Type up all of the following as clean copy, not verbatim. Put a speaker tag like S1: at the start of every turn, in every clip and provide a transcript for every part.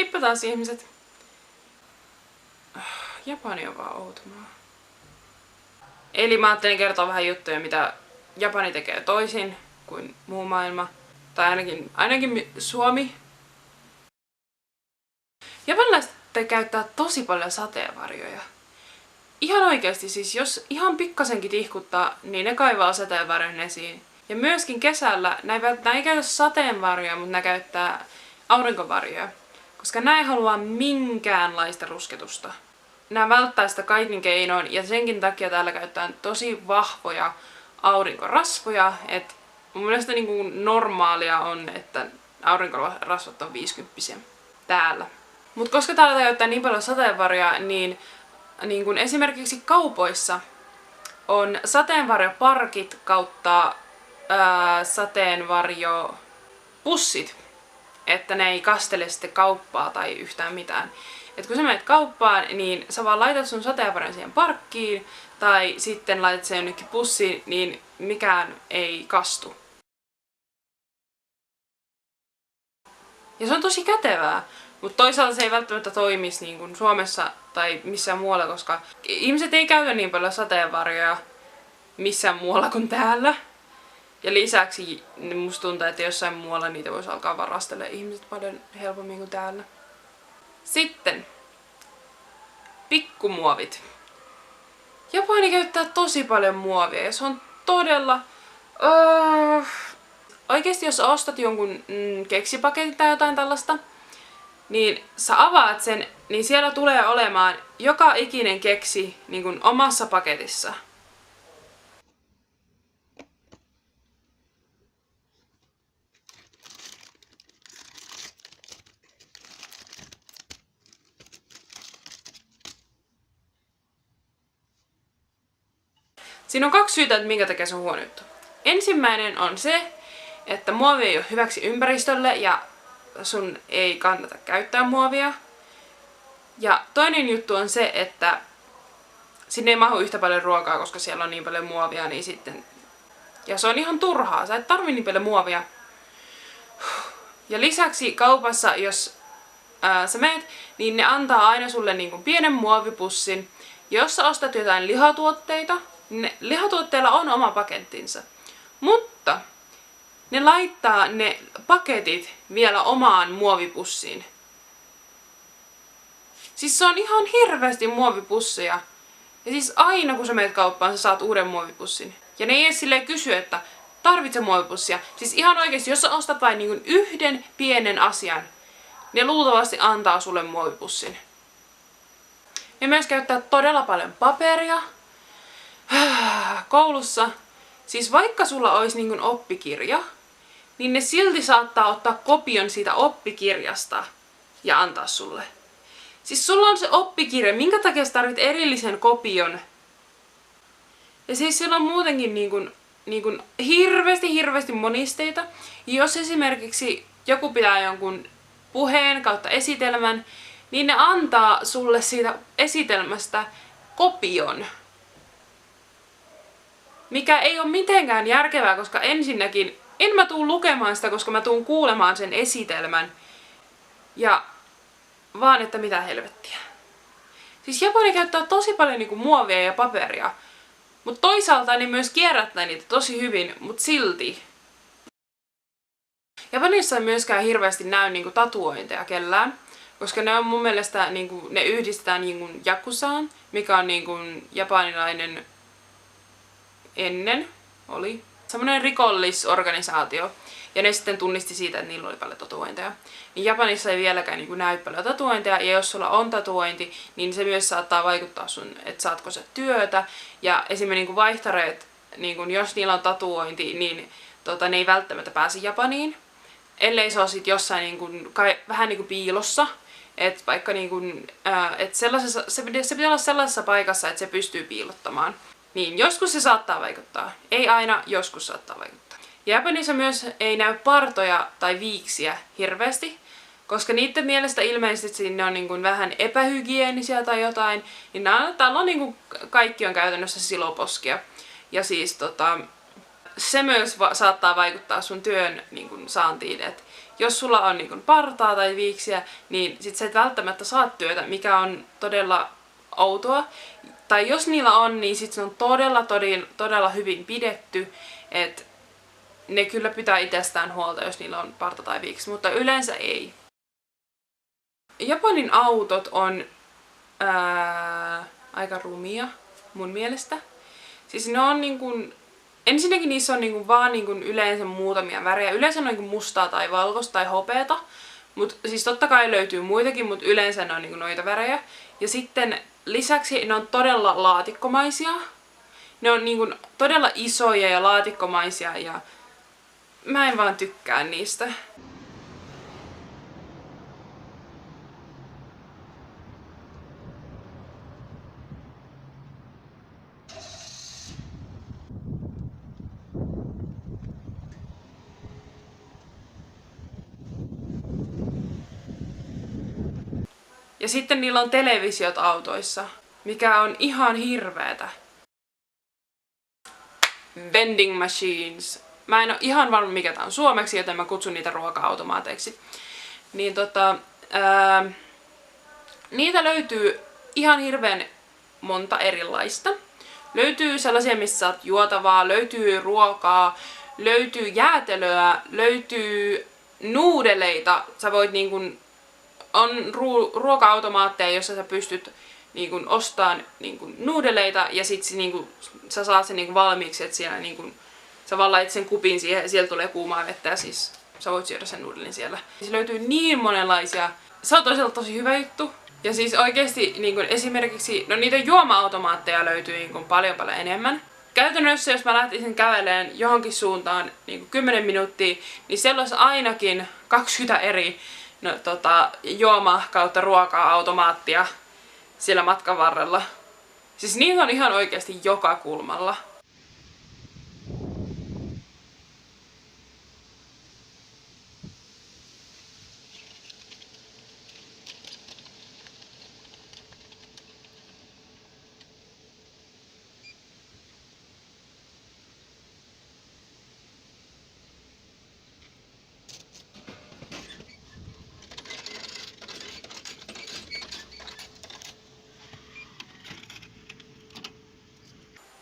S1: Heippa taas ihmiset! Japani on vaan outo maa. Eli mä ajattelin kertoa vähän juttuja, mitä Japani tekee toisin kuin muu maailma. Tai ainakin Suomi. Japanilaiset käyttää tosi paljon sateenvarjoja. Ihan oikeasti siis, jos ihan pikkasenkin tihkuttaa, niin ne kaivaa sateenvarjon esiin. Ja myöskin kesällä nämä ei käytä sateenvarjoja, mutta ne käyttää aurinkovarjoja. Koska nämä ei halua minkäänlaista rusketusta. Nämä välttää sitä kaikin keinoin ja senkin takia täällä käytetään tosi vahvoja aurinkorasvoja. Et mun mielestä niin kuin normaalia on, että aurinkorasvat on 50 täällä. Mutta koska täällä käyttää niin paljon sateenvarjoja, niin kuin esimerkiksi kaupoissa on sateenvarjoparkit kautta sateenvarjopussit, että ne ei kastele sitten kauppaa tai yhtään mitään. Et kun sä menet kauppaan, niin sä vaan laitat sun sateenvarjon siihen parkkiin tai sitten laitat sen jonnekin pussiin, niin mikään ei kastu. Ja se on tosi kätevää, mutta toisaalta se ei välttämättä toimisi niin kuin Suomessa tai missään muualla, koska ihmiset ei käytä niin paljon sateenvarjoja missään muualla kuin täällä. Ja lisäksi musta tuntuu, että jossain muualla niitä voisi alkaa varastella ihmiset paljon helpommin kuin täällä. Sitten pikkumuovit. Japani käyttää tosi paljon muovia ja se on todella... Oikeesti jos ostat jonkun keksipaketin tai jotain tällaista, niin sä avaat sen, niin siellä tulee olemaan joka ikinen keksi niin kuin omassa paketissa. Siinä on 2 syytä, että minkä takia se on huono juttu. Ensimmäinen on se, että muovi ei ole hyväksi ympäristölle ja sun ei kannata käyttää muovia. Ja toinen juttu on se, että sinne ei mahu yhtä paljon ruokaa, koska siellä on niin paljon muovia, niin sitten... Ja se on ihan turhaa, sä et tarvi niin paljon muovia. Ja lisäksi kaupassa, jos sä meet, niin ne antaa aina sulle niin kuin pienen muovipussin. Jos sä ostat jotain lihatuotteita, niin lihatuotteilla on oma pakettinsa. Mutta ne laittaa ne paketit vielä omaan muovipussiin. Siis se on ihan hirveästi muovipusseja. Ja siis aina kun sä menet kauppaan, sä saat uuden muovipussin. Ja ne ei edes silleen kysy, että tarvitse muovipussia. Siis ihan oikeesti, jos sä ostat vain niin yhden pienen asian, ne luultavasti antaa sulle muovipussin. Ne myös käyttää todella paljon paperia koulussa. Siis vaikka sulla olisi niin kuin oppikirja, niin ne silti saattaa ottaa kopion siitä oppikirjasta ja antaa sulle. Siis sulla on se oppikirja, minkä takia sä tarvit erillisen kopion? Ja siis siellä on muutenkin niin kuin hirveästi monisteita. Ja jos esimerkiksi joku pitää jonkun puheen kautta esitelmän, niin ne antaa sulle siitä esitelmästä kopion. Mikä ei ole mitenkään järkevää, koska ensinnäkin en mä tuu lukemaan sitä, koska mä tuun kuulemaan sen esitelmän. Ja vaan että mitä helvettiä. Siis Japani käyttää tosi paljon niinku muovia ja paperia. Mutta toisaalta ne myös kierrättää niitä tosi hyvin, mutta silti. Japanissa ei myöskään hirveästi näy niinku tatuointeja kellään. Koska ne on mun mielestä, niinku, ne yhdistetään niinku Yakusaan, mikä on niinku japanilainen ennen oli semmoinen rikollisorganisaatio. Ja ne sitten tunnisti siitä, että niillä oli paljon tatuointeja. Niin Japanissa ei vieläkään niin näy paljon tatuointeja. Ja jos sulla on tatuointi, niin se myös saattaa vaikuttaa sun, että saatko sä työtä. Ja esimerkiksi niin vaihtareet, niin jos niillä on tatuointi, niin ne ei välttämättä pääse Japaniin. Ellei se ole sit jossain niin kuin, vähän niin kuin piilossa. Että vaikka niin kuin, et se pitää olla sellaisessa paikassa, että se pystyy piilottamaan. Niin joskus se saattaa vaikuttaa. Ei aina, joskus saattaa vaikuttaa. Japanissa myös ei näy partoja tai viiksiä hirveästi, koska niiden mielestä ilmeisesti ne on niin kuin vähän epähygienisiä tai jotain, niin täällä on niin kuin kaikki on käytännössä siloposkia. Ja siis se myös saattaa vaikuttaa sun työn niin kuin saantiin, että jos sulla on niin partaa tai viiksiä, niin sit sä et välttämättä saa työtä, mikä on todella outoa. Tai jos niillä on, niin sit se on todella hyvin pidetty, että ne kyllä pitää itsestään huolta, jos niillä on parta tai viiksi, mutta yleensä ei. Japanin autot on aika rumia mun mielestä. Siis ne on ensinnäkin niissä on vaan yleensä muutamia värejä. Yleensä on mustaa tai valkoista tai hopeata. Mut siis totta kai löytyy muitakin, mutta yleensä ne on noita värejä. Ja sitten lisäksi ne on todella laatikkomaisia. Ne on todella isoja ja laatikkomaisia ja mä en vaan tykkää niistä. Ja sitten niillä on televisiot autoissa, mikä on ihan hirveetä. Vending machines. Mä en oo ihan varma mikä tää on suomeksi, joten mä kutsun niitä ruoka-automaateiksi. Niin niitä löytyy ihan hirveän monta erilaista. Löytyy sellaisia, missä saat juotavaa, löytyy ruokaa, löytyy jäätelöä, löytyy nuudeleita. Sä voit on ruoka-automaatteja, jossa sä pystyt ostamaan nuudeleita ja sit sä saat sen valmiiksi, että siellä sä vaan laitat sen kupin siihen ja sieltä tulee kuumaa vettä ja siis sä voit syödä sen nuudelin siellä. Se löytyy niin monenlaisia. Se on tosi hyvä juttu. Ja siis oikeesti esimerkiksi, no niitä juoma-automaatteja löytyy paljon enemmän. Käytännössä jos mä lähtisin käveleen johonkin suuntaan 10 minuuttia, niin siellä olisi ainakin 20 eri juoma kautta ruoka-automaattia siellä matkan varrella. Siis niitä on ihan oikeasti joka kulmalla.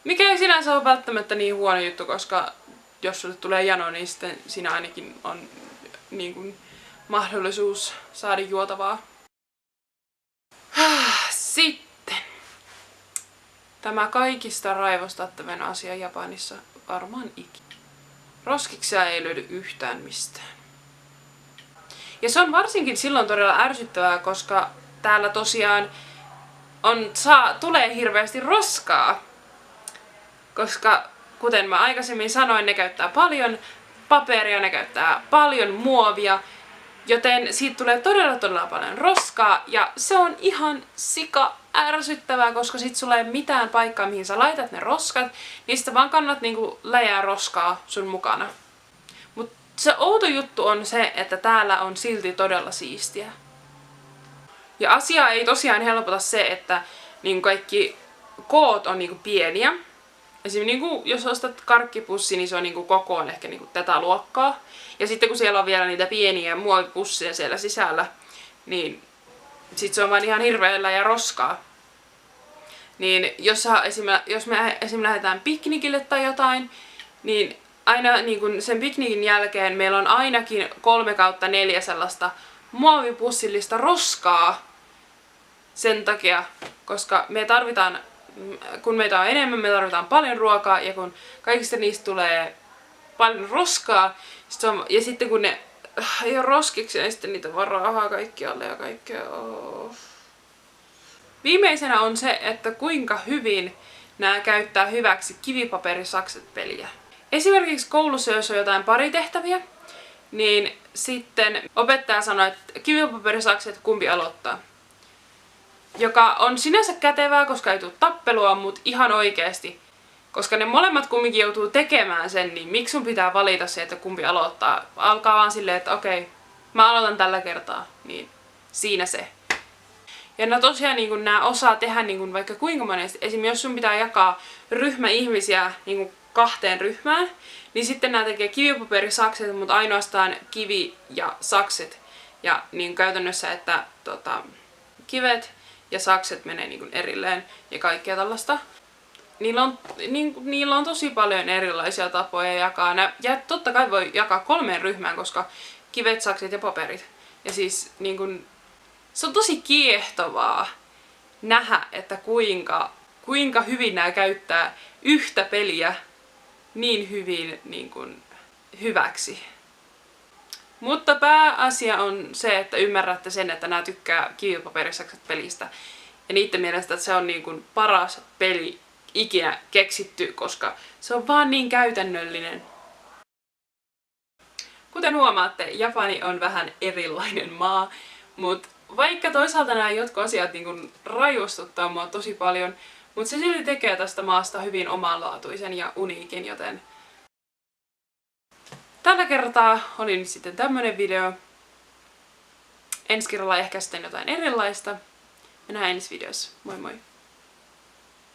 S1: Mikä ei sinänsä ole välttämättä niin huono juttu, koska jos sulle tulee jano, niin sitten siinä ainakin on mahdollisuus saada juotavaa. Sitten. Tämä kaikista raivostattavin asia Japanissa varmaan ikinä. Roskiksia ei löydy yhtään mistään. Ja se on varsinkin silloin todella ärsyttävää, koska täällä tosiaan tulee hirveästi roskaa. Koska kuten mä aikaisemmin sanoin, ne käyttää paljon paperia, ne käyttää paljon muovia, joten siitä tulee todella paljon roskaa ja se on ihan sika ärsyttävää, koska sit sulla ei ole mitään paikkaa mihin sä laitat ne roskat, niin sitä vaan kannat läjää roskaa sun mukana. Mut se outo juttu on se, että täällä on silti todella siistiä. Ja asiaa ei tosiaan helpota se, että kaikki koot on pieniä. Esimerkiksi jos ostat karkkipussi, niin se on kokoon ehkä tätä luokkaa. Ja sitten kun siellä on vielä niitä pieniä muovipusseja siellä sisällä, niin sit se on vaan ihan hirveellä ja roskaa. Niin jos me esimerkiksi lähdetään piknikille tai jotain, niin aina sen piknikin jälkeen meillä on ainakin 3/4 sellaista muovipussillista roskaa sen takia, koska kun meitä on enemmän, me tarvitaan paljon ruokaa ja kun kaikista niistä tulee paljon roskaa, ja sitten kun ne ei ole roskiksi, niin sitten niitä vaan raahaa kaikkialle ja kaikkea. Viimeisenä on se, että kuinka hyvin nämä käyttää hyväksi kivipaperisakset-peliä. Esimerkiksi koulussa, jos on jotain paritehtäviä, niin sitten opettaja sanoo, että kivipaperisakset kumpi aloittaa. Joka on sinänsä kätevää, koska ei tule tappelua, mutta ihan oikeesti. Koska ne molemmat kumminkin joutuu tekemään sen, niin miksi sun pitää valita se, että kumpi aloittaa? Alkaa vaan silleen, että okei, mä aloitan tällä kertaa. Niin siinä se. Ja no tosiaan nämä osaa tehdä vaikka kuinka monesti. Esimerkiksi jos sun pitää jakaa ryhmä ihmisiä kahteen ryhmään, niin sitten nämä tekee kivipaperisakset, mutta ainoastaan kivi ja sakset. Ja niin käytännössä, että kivet ja sakset menee niin erilleen ja kaikkea tällaista. Niillä on tosi paljon erilaisia tapoja jakaa. Ja totta kai voi jakaa 3 ryhmään, koska kivet, sakset ja paperit. Ja siis se on tosi kiehtovaa nähdä, että kuinka hyvin nämä käyttää yhtä peliä niin hyvin hyväksi. Mutta pääasia on se, että ymmärrätte sen, että nämä tykkää kivipaperisakset pelistä. Ja niiden mielestä, että se on paras peli ikinä keksitty, koska se on vaan niin käytännöllinen. Kuten huomaatte, Japani on vähän erilainen maa, mutta vaikka toisaalta nämä jotkut asiat raivostuttaa mua tosi paljon, mutta se silti tekee tästä maasta hyvin omanlaatuisen ja uniikin, joten tällä kertaa oli nyt sitten tämmönen video. Ensi kerralla ehkä sitten jotain erilaista. Ja nähdään ensi videossa. Moi moi!